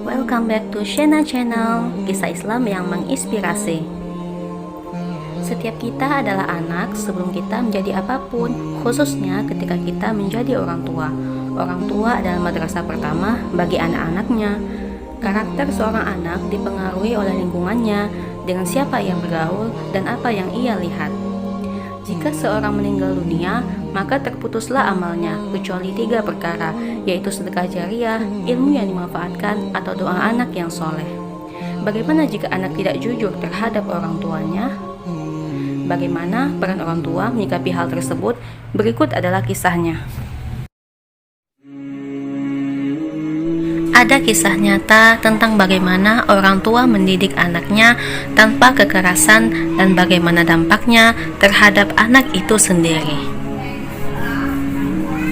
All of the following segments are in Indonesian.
Welcome back to Shena Channel, kisah Islam yang menginspirasi. Setiap kita adalah anak sebelum kita menjadi apapun, khususnya ketika kita menjadi orang tua. Orang tua adalah madrasah pertama bagi anak-anaknya. Karakter seorang anak dipengaruhi oleh lingkungannya, dengan siapa yang bergaul dan apa yang ia lihat. Jika seorang meninggal dunia, maka terputuslah amalnya, kecuali 3 perkara, yaitu sedekah jariah, ilmu yang dimanfaatkan, atau doa anak yang soleh. Bagaimana jika anak tidak jujur terhadap orang tuanya? Bagaimana peran orang tua menyikapi hal tersebut? Berikut adalah kisahnya. Ada kisah nyata tentang bagaimana orang tua mendidik anaknya tanpa kekerasan dan bagaimana dampaknya terhadap anak itu sendiri.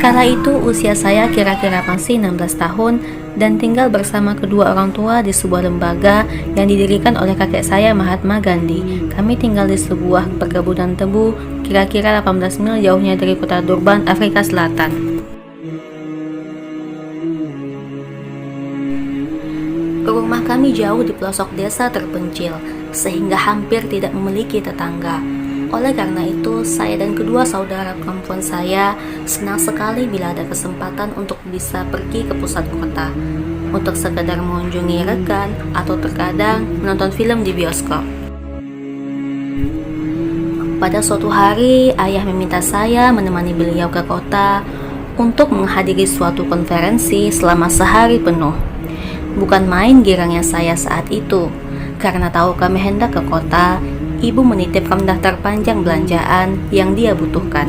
Kala itu usia saya kira-kira masih 16 tahun dan tinggal bersama kedua orang tua di sebuah lembaga yang didirikan oleh kakek saya Mahatma Gandhi. Kami tinggal di sebuah perkebunan tebu kira-kira 18 mil jauhnya dari kota Durban, Afrika Selatan. Rumah kami jauh di pelosok desa terpencil, sehingga hampir tidak memiliki tetangga. Oleh karena itu, saya dan kedua saudara perempuan saya senang sekali bila ada kesempatan untuk bisa pergi ke pusat kota, untuk sekedar mengunjungi rekan atau terkadang menonton film di bioskop. Pada suatu hari, ayah meminta saya menemani beliau ke kota untuk menghadiri suatu konferensi selama sehari penuh. Bukan main girangnya saya saat itu, karena tahu kami hendak ke kota, ibu menitipkan daftar panjang belanjaan yang dia butuhkan.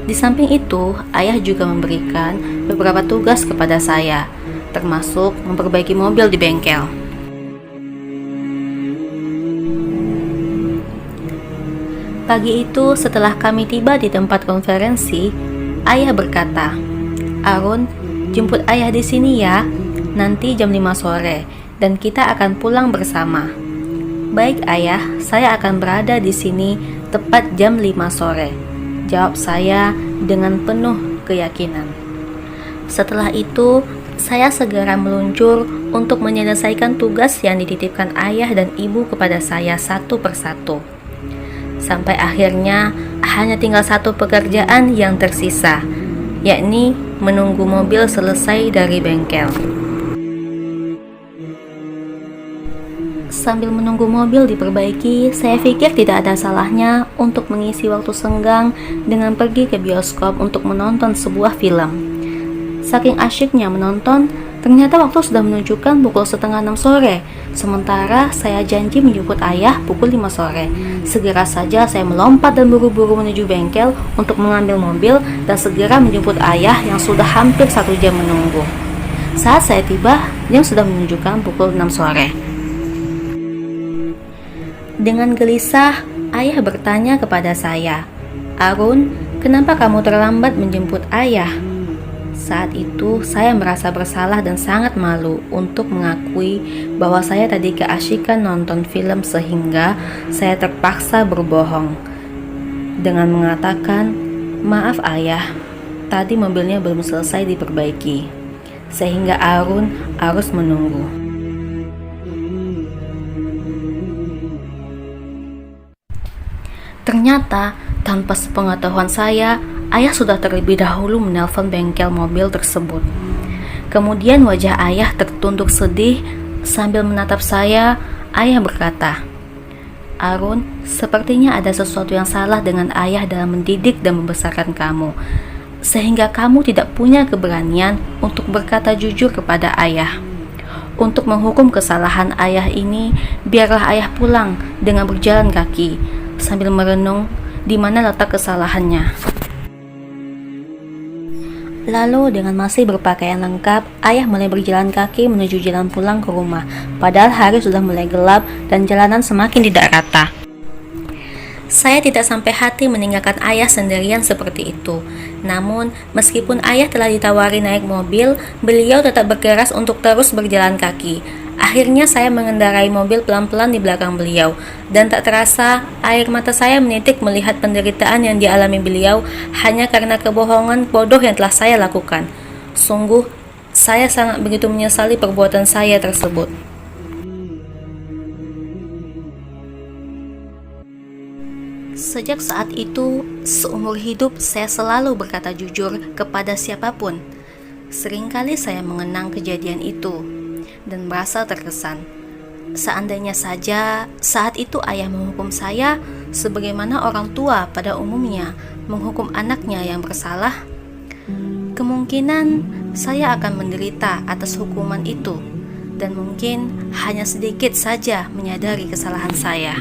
Di samping itu, ayah juga memberikan beberapa tugas kepada saya, termasuk memperbaiki mobil di bengkel. Pagi itu, setelah kami tiba di tempat konferensi, ayah berkata, "Arun, jemput ayah di sini ya. Nanti jam 5 sore, dan kita akan pulang bersama." "Baik ayah, saya akan berada di sini tepat jam 5 sore," jawab saya dengan penuh keyakinan. Setelah itu, saya segera meluncur untuk menyelesaikan tugas yang dititipkan ayah dan ibu kepada saya satu persatu. Sampai akhirnya hanya tinggal satu pekerjaan yang tersisa, yakni menunggu mobil selesai dari bengkel. Sambil menunggu mobil diperbaiki, saya pikir tidak ada salahnya untuk mengisi waktu senggang dengan pergi ke bioskop untuk menonton sebuah film. Saking asyiknya menonton, ternyata waktu sudah menunjukkan pukul 5:30 sore. Sementara saya janji menjemput ayah pukul 5 sore. Segera saja saya melompat dan buru-buru menuju bengkel untuk mengambil mobil dan segera menjemput ayah yang sudah hampir 1 jam menunggu. Saat saya tiba, jam sudah menunjukkan pukul 6 sore. Dengan gelisah, ayah bertanya kepada saya, "Arun, kenapa kamu terlambat menjemput ayah?" Saat itu, saya merasa bersalah dan sangat malu untuk mengakui bahwa saya tadi keasyikan nonton film sehingga saya terpaksa berbohong dengan mengatakan, "Maaf ayah, tadi mobilnya belum selesai diperbaiki, sehingga Arun harus menunggu." Ternyata, tanpa sepengetahuan saya, ayah sudah terlebih dahulu menelpon bengkel mobil tersebut. Kemudian wajah ayah tertunduk sedih sambil menatap saya. Ayah berkata, "Arun, sepertinya ada sesuatu yang salah dengan ayah dalam mendidik dan membesarkan kamu, sehingga kamu tidak punya keberanian untuk berkata jujur kepada ayah. Untuk menghukum kesalahan ayah ini, biarlah ayah pulang dengan berjalan kaki." Sambil merenung di mana letak kesalahannya. Lalu dengan masih berpakaian lengkap, ayah mulai berjalan kaki menuju jalan pulang ke rumah. Padahal hari sudah mulai gelap dan jalanan semakin tidak rata. Saya tidak sampai hati meninggalkan ayah sendirian seperti itu. Namun, meskipun ayah telah ditawari naik mobil, beliau tetap berkeras untuk terus berjalan kaki. Akhirnya saya mengendarai mobil pelan-pelan di belakang beliau, dan tak terasa air mata saya menitik melihat penderitaan yang dialami beliau hanya karena kebohongan bodoh yang telah saya lakukan. Sungguh, Saya sangat begitu menyesali perbuatan saya tersebut. Sejak saat itu, seumur hidup saya selalu berkata jujur kepada siapapun. Seringkali saya mengenang kejadian itu dan merasa terkesan. Seandainya saja saat itu ayah menghukum saya sebagaimana orang tua pada umumnya menghukum anaknya yang bersalah, kemungkinan saya akan menderita atas hukuman itu dan mungkin hanya sedikit saja menyadari kesalahan saya.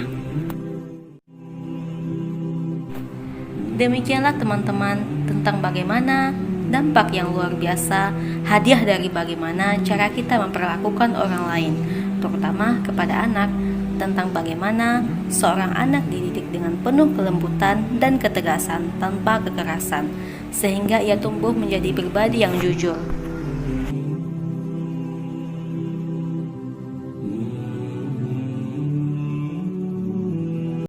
Demikianlah teman-teman tentang bagaimana dampak yang luar biasa hadiah dari bagaimana cara kita memperlakukan orang lain, terutama kepada anak, tentang bagaimana seorang anak dididik dengan penuh kelembutan dan ketegasan tanpa kekerasan, sehingga ia tumbuh menjadi pribadi yang jujur.